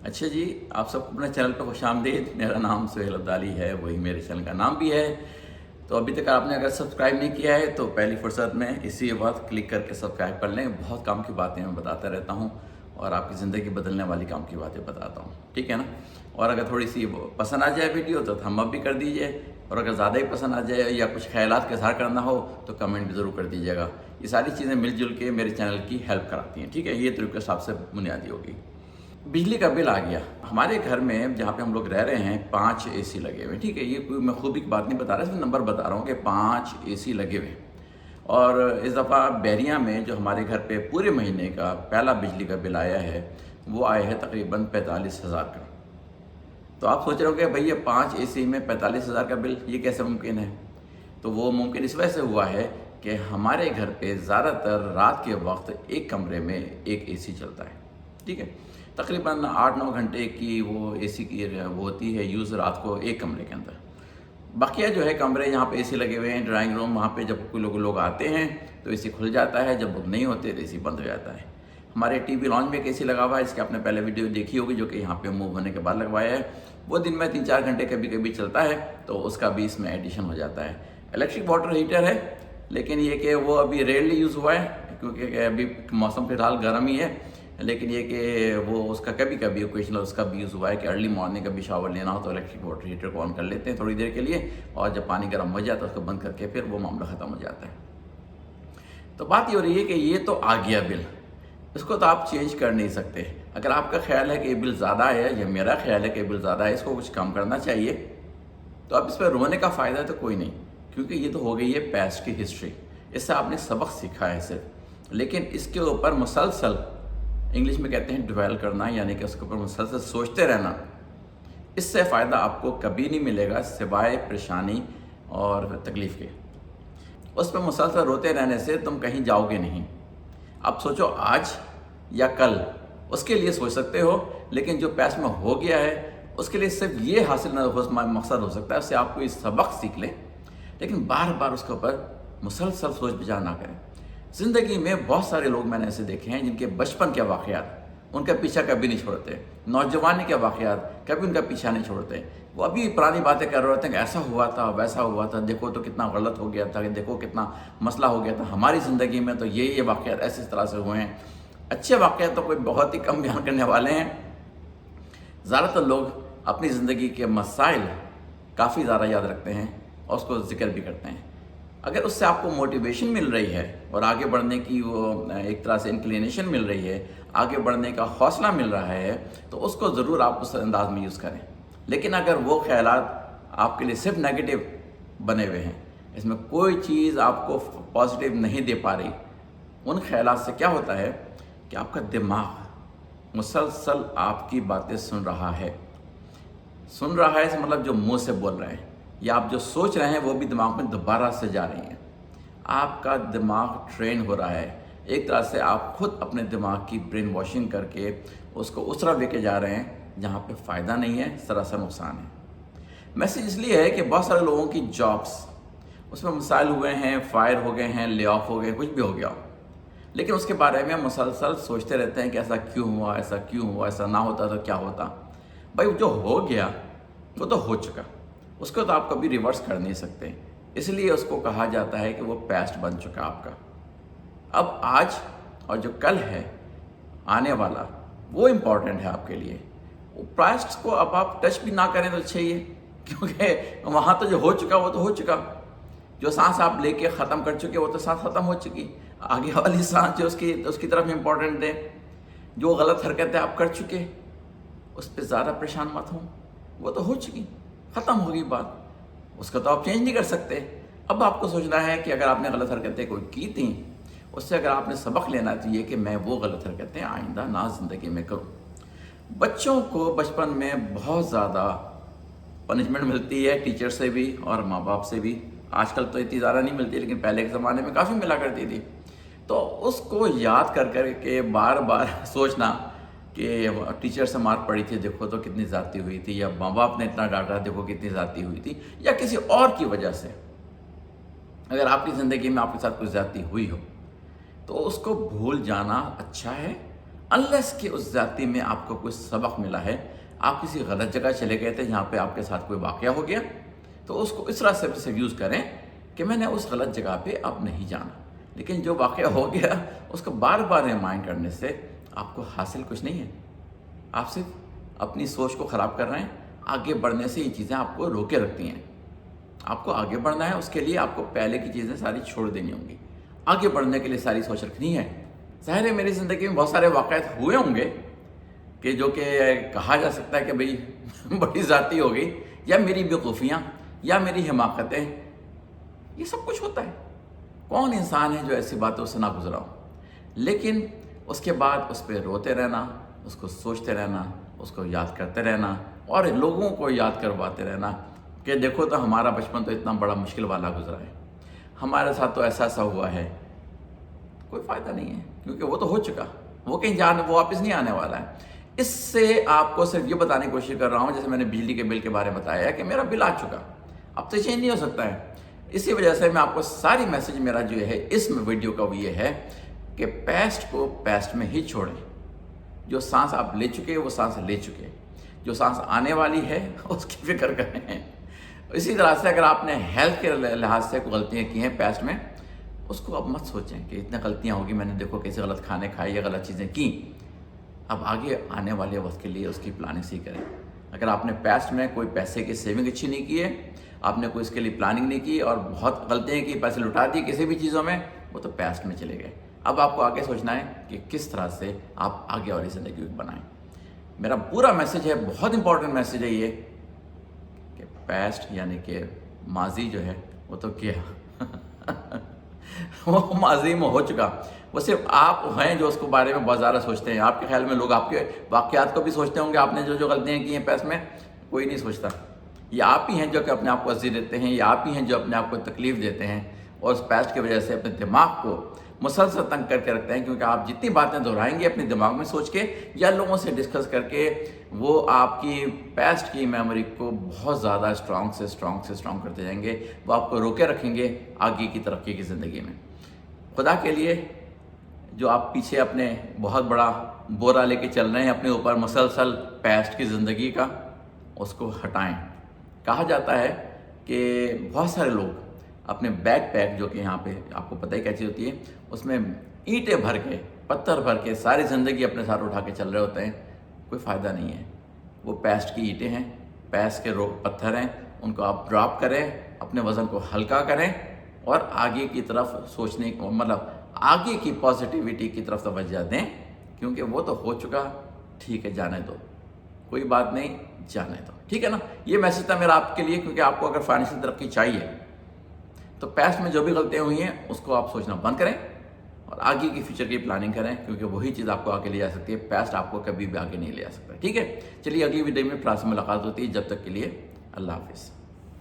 اچھا جی، آپ سب کو اپنے چینل پہ خوش آمدید۔ میرا نام سہیل عبدالی ہے، وہی میرے چینل کا نام بھی ہے۔ تو ابھی تک آپ نے اگر سبسکرائب نہیں کیا ہے تو پہلی فرصت میں اسی وقت کلک کر کے سبسکرائب کر لیں۔ بہت کام کی باتیں میں بتاتا رہتا ہوں اور آپ کی زندگی بدلنے والی کام کی باتیں بتاتا ہوں، ٹھیک ہے نا؟ اور اگر تھوڑی سی پسند آ جائے ویڈیو تو تھم اپ بھی کر دیجئے، اور اگر زیادہ ہی پسند آ جائے یا کچھ خیالات کا اظہار کرنا ہو تو کمنٹ بھی ضرور کر دیجیے گا۔ یہ ساری چیزیں مل جل کے میرے چینل کی ہیلپ کراتی ہیں، ٹھیک ہے؟ یہ طریقہ سب سے بنیادی ہوگی۔ بجلی کا بل آ گیا ہمارے گھر میں، جہاں پہ ہم لوگ رہ رہے ہیں 5 اے سی لگے ہوئے، ٹھیک ہے؟ یہ کوئی میں خوبی کی بات نہیں بتا رہا، صرف نمبر بتا رہا ہوں کہ 5 اے سی لگے ہوئے ہیں۔ اور اس دفعہ بیریا میں جو ہمارے گھر پہ پورے مہینے کا پہلا بجلی کا بل آیا ہے وہ آیا ہے تقریباً 45,000 کا۔ تو آپ سوچ رہے ہو کہ بھئی یہ 5 اے سی میں 45,000 کا بل یہ کیسے ممکن ہے؟ تو وہ ممکن اس وجہ سے ہوا ہے کہ ہمارے گھر پہ زیادہ تر رات کے وقت ایک کمرے میں ایک اے سی چلتا ہے، ٹھیک ہے؟ تقریباً 8-9 گھنٹے کی وہ اے سی کی وہ ہوتی ہے یوز رات کو ایک کمرے کے اندر۔ بقیہ جو ہے کمرے جہاں پہ اے سی لگے ہوئے ہیں، ڈرائنگ روم، وہاں پہ جب کوئی لوگ آتے ہیں تو اے سی کھل جاتا ہے، جب لوگ نہیں ہوتے تو اے سی بند ہو جاتا ہے۔ ہمارے ٹی وی لانچ میں ایک اے سی لگا ہوا ہے، اس کے آپ نے پہلے ویڈیو دیکھی ہوگی، جو کہ یہاں پہ موو ہونے کے بعد لگوایا ہے۔ وہ دن میں 3-4 گھنٹے کبھی کبھی چلتا ہے تو اس کا بھی اس میں ایڈیشن ہو جاتا ہے۔ الیکٹرک واٹر ہیٹر ہے، لیکن یہ کہ وہ ابھی ریئرلی یوز ہوا ہے کیونکہ ابھی موسم فی الحال گرم ہی ہے، لیکن یہ کہ وہ اس کا کبھی کبھی اوکیشنل اس کا بھی یوز ہوا ہے کہ ارلی مارننگ کبھی شاور لینا ہو تو الیکٹرک واٹر ہیٹر کو آن کر لیتے ہیں تھوڑی دیر کے لیے، اور جب پانی گرم ہو جاتا ہے اس کو بند کر کے پھر وہ معاملہ ختم ہو جاتا ہے۔ تو بات یہ ہو رہی ہے کہ یہ تو آ گیا بل، اس کو تو آپ چینج کر نہیں سکتے۔ اگر آپ کا خیال ہے کہ یہ بل زیادہ ہے، یا میرا خیال ہے کہ یہ بل زیادہ ہے، اس کو کچھ کم کرنا چاہیے، تو اب اس پہ رونے کا فائدہ تو کوئی نہیں، کیونکہ یہ تو ہو گئی ہے پیسٹ کی ہسٹری، اس سے آپ نے سبق سیکھا ہے صرف۔ لیکن اس کے اوپر مسلسل، انگلش میں کہتے ہیں ڈویل کرنا، یعنی کہ اس کے اوپر مسلسل سوچتے رہنا، اس سے فائدہ آپ کو کبھی نہیں ملے گا سوائے پریشانی اور تکلیف کے۔ اس پہ مسلسل روتے رہنے سے تم کہیں جاؤ گے نہیں۔ اب سوچو آج یا کل، اس کے لیے سوچ سکتے ہو، لیکن جو پیسٹ میں ہو گیا ہے اس کے لیے صرف یہ حاصل نہ ہو مقصد ہو سکتا ہے، اس سے آپ کوئی سبق سیکھ لیں، لیکن بار بار اس کے اوپر مسلسل سوچ بچار نہ کریں۔ زندگی میں بہت سارے لوگ میں نے ایسے دیکھے ہیں جن کے بچپن کے واقعات ان کا پیچھا کبھی نہیں چھوڑتے، نوجوانی کے واقعات کبھی ان کا پیچھا نہیں چھوڑتے۔ وہ ابھی پرانی باتیں کر رہے ہوتے ہیں کہ ایسا ہوا تھا، ویسا ہوا تھا، دیکھو تو کتنا غلط ہو گیا تھا، دیکھو کتنا مسئلہ ہو گیا تھا ہماری زندگی میں، تو یہ واقعات ایسے اس طرح سے ہوئے ہیں۔ اچھے واقعات تو کوئی بہت ہی کم بیان کرنے والے ہیں۔ زیادہ تر لوگ اپنی زندگی کے مسائل کافی زیادہ یاد رکھتے ہیں اور اس کو ذکر بھی کرتے ہیں۔ اگر اس سے آپ کو موٹیویشن مل رہی ہے اور آگے بڑھنے کی وہ ایک طرح سے انکلینیشن مل رہی ہے، آگے بڑھنے کا حوصلہ مل رہا ہے، تو اس کو ضرور آپ اس انداز میں یوز کریں۔ لیکن اگر وہ خیالات آپ کے لیے صرف نیگیٹو بنے ہوئے ہیں، اس میں کوئی چیز آپ کو پازیٹیو نہیں دے پا رہی، ان خیالات سے کیا ہوتا ہے کہ آپ کا دماغ مسلسل آپ کی باتیں سن رہا ہے۔ اس مطلب جو منہ سے بول رہے ہیں یا آپ جو سوچ رہے ہیں وہ بھی دماغ میں دوبارہ سے جا رہی ہیں۔ آپ کا دماغ ٹرین ہو رہا ہے، ایک طرح سے آپ خود اپنے دماغ کی برین واشنگ کر کے اس کو اس طرح لے کے جا رہے ہیں جہاں پہ فائدہ نہیں ہے، سراسر نقصان ہے۔ میسیج اس لیے ہے کہ بہت سارے لوگوں کی جابس اس میں مسائل ہوئے ہیں، فائر ہو گئے ہیں، لے آف ہو گئے، کچھ بھی ہو گیا، لیکن اس کے بارے میں مسلسل سوچتے رہتے ہیں کہ ایسا کیوں ہوا، ایسا کیوں ہوا، ایسا نہ ہوتا تو کیا ہوتا۔ بھائی جو ہو گیا وہ تو ہو چکا، اس کو تو آپ کبھی ریورس کر نہیں سکتے، اس لیے اس کو کہا جاتا ہے کہ وہ پیسٹ بن چکا آپ کا۔ اب آج اور جو کل ہے آنے والا وہ امپورٹنٹ ہے آپ کے لیے۔ پاسٹ کو اب آپ ٹچ بھی نہ کریں تو چاہیے، کیونکہ وہاں تو جو ہو چکا وہ تو ہو چکا۔ جو سانس آپ لے کے ختم کر چکے وہ تو سانس ختم ہو چکی، آگے والی سانس جو اس کی طرف امپورٹنٹ ہے۔ جو غلط حرکتیں آپ کر چکے اس پہ زیادہ پریشان مت ہوں، وہ تو ہو چکی، ختم ہوگی بات، اس کا تو آپ چینج نہیں کر سکتے۔ اب آپ کو سوچنا ہے کہ اگر آپ نے غلط حرکتیں کوئی کی تھیں، اس سے اگر آپ نے سبق لینا چاہیے کہ میں وہ غلط حرکتیں آئندہ نہ زندگی میں کروں۔ بچوں کو بچپن میں بہت زیادہ پنشمنٹ ملتی ہے، ٹیچر سے بھی اور ماں باپ سے بھی۔ آج کل تو اتنی زیادہ نہیں ملتی، لیکن پہلے کے زمانے میں کافی ملا کرتی تھی۔ تو اس کو یاد کر کے بار بار سوچنا کہ ٹیچر سے مار پڑی تھی، دیکھو تو کتنی زیادتی ہوئی تھی، یا ماں باپ نے اتنا ڈانٹا، دیکھو کتنی زیادتی ہوئی تھی، یا کسی اور کی وجہ سے اگر آپ کی زندگی میں آپ کے ساتھ کوئی زیادتی ہوئی ہو، تو اس کو بھول جانا اچھا ہے انلیس کہ اس ذاتی میں آپ کو کوئی سبق ملا ہے، آپ کسی غلط جگہ چلے گئے تھے جہاں پہ آپ کے ساتھ کوئی واقعہ ہو گیا، تو اس کو اس طرح سے یوز کریں کہ میں نے اس غلط جگہ پہ اب نہیں جانا۔ لیکن جو واقعہ ہو گیا اس کو بار بار ریمائنڈ کرنے سے آپ کو حاصل کچھ نہیں ہے، آپ صرف اپنی سوچ کو خراب کر رہے ہیں۔ آگے بڑھنے سے یہ چیزیں آپ کو روکے رکھتی ہیں۔ آپ کو آگے بڑھنا ہے، اس کے لیے آپ کو پہلے کی چیزیں ساری چھوڑ دینی ہوں گی، آگے بڑھنے کے لیے ساری سوچ رکھنی ہے۔ ظاہر ہے میری زندگی میں بہت سارے واقعات ہوئے ہوں گے کہ جو کہ کہا جا سکتا ہے کہ بھئی بڑی ذاتی ہو گئی، یا میری بیوقوفیاں یا میری حماقتیں، یہ سب کچھ ہوتا ہے۔ کون انسان ہے جو ایسی باتوں سے نہ گزرا ہو؟ لیکن اس کے بعد اس پہ روتے رہنا، اس کو سوچتے رہنا، اس کو یاد کرتے رہنا اور لوگوں کو یاد کرواتے رہنا کہ دیکھو تو ہمارا بچپن تو اتنا بڑا مشکل والا گزرا ہے، ہمارے ساتھ تو ایسا ہوا ہے، کوئی فائدہ نہیں ہے، کیونکہ وہ تو ہو چکا، وہ کہیں وہ واپس نہیں آنے والا ہے۔ اس سے آپ کو صرف یہ بتانے کی کوشش کر رہا ہوں، جیسے میں نے بجلی کے بل کے بارے میں بتایا ہے کہ میرا بل آ چکا، اب تو چینج نہیں ہو سکتا ہے۔ اسی وجہ سے میں آپ کو ساری میسج میرا جو ہے اس ویڈیو کا وہ یہ ہے کہ پیسٹ کو پیسٹ میں ہی چھوڑیں۔ جو سانس آپ لے چکے وہ سانس لے چکے، جو سانس آنے والی ہے اس کی فکر کریں۔ اسی طرح سے اگر آپ نے ہیلتھ کے لحاظ سے کوئی غلطیاں کی ہیں پیسٹ میں، اس کو اب مت سوچیں کہ اتنے غلطیاں ہوگی، میں نے دیکھو کیسے غلط کھانے کھائے یا غلط چیزیں کی۔ اب آگے آنے والے وقت کے لیے اس کی پلاننگ صحیح کریں۔ اگر آپ نے پیسٹ میں کوئی پیسے کی سیونگ اچھی نہیں کی ہے، آپ نے کوئی اس کے لیے پلاننگ نہیں کی اور بہت غلطیاں کی، پیسے لٹا دیے کسی بھی چیزوں میں، وہ تو پیسٹ میں چلے گئے۔ اب آپ کو آگے سوچنا ہے کہ کس طرح سے آپ آگے والی زندگی بنائیں۔ میرا پورا میسج ہے، بہت امپورٹنٹ میسج ہے یہ کہ پیسٹ یعنی کہ ماضی جو ہے وہ تو کیا وہ ماضی میں ہو چکا، وہ صرف آپ ہیں جو اس کو بارے میں بہت زیادہ سوچتے ہیں۔ آپ کے خیال میں لوگ آپ کے واقعات کو بھی سوچتے ہوں گے، آپ نے جو غلطیاں کی ہیں پیسٹ میں، کوئی نہیں سوچتا۔ یہ آپ ہی ہیں جو کہ اپنے آپ کو اذیت دیتے ہیں، یہ آپ ہی ہیں جو اپنے آپ کو تکلیف دیتے ہیں اور اس پیسٹ کی وجہ سے اپنے دماغ کو مسلسل تنگ کر کے رکھتے ہیں، کیونکہ آپ جتنی باتیں دہرائیں گے اپنے دماغ میں سوچ کے یا لوگوں سے ڈسکس کر کے، وہ آپ کی پیسٹ کی میموری کو بہت زیادہ اسٹرانگ کرتے جائیں گے، وہ آپ کو روکے رکھیں گے آگے کی ترقی کی زندگی میں۔ خدا کے لیے جو آپ پیچھے اپنے بہت بڑا بورا لے کے چل رہے ہیں اپنے اوپر مسلسل پیسٹ کی زندگی کا، اس کو ہٹائیں۔ کہا جاتا ہے کہ بہت سارے لوگ اپنے بیک پیک جو کہ یہاں پہ آپ کو پتہ ہی کیا چیز ہوتی ہے، اس میں اینٹیں بھر کے، پتھر بھر کے ساری زندگی اپنے ساتھ اٹھا کے چل رہے ہوتے ہیں، کوئی فائدہ نہیں ہے۔ وہ پیسٹ کی اینٹیں ہیں، پیسٹ کے پتھر ہیں، ان کو آپ ڈراپ کریں، اپنے وزن کو ہلکا کریں اور آگے کی طرف سوچنے مطلب آگے کی پازیٹیوٹی کی طرف توجہ دیں، کیونکہ وہ تو ہو چکا، ٹھیک ہے جانے دو، کوئی بات نہیں، جانے دو، ٹھیک ہے نا۔ یہ میسج تھا میرا آپ کے لیے، کیونکہ آپ کو اگر فائنینشیل ترقی چاہیے تو پیسٹ میں جو بھی غلطیاں ہوئی ہیں اس کو آپ سوچنا بند کریں اور آگے کی فیوچر کی پلاننگ کریں، کیونکہ وہی چیز آپ کو آگے لے جا سکتی ہے، پیسٹ آپ کو کبھی بھی آگے نہیں لے جا سکتا، ٹھیک ہے۔ چلیے اگلی ویڈیو میں پھر سے ملاقات ہوتی ہے، جب تک کے لیے اللہ حافظ۔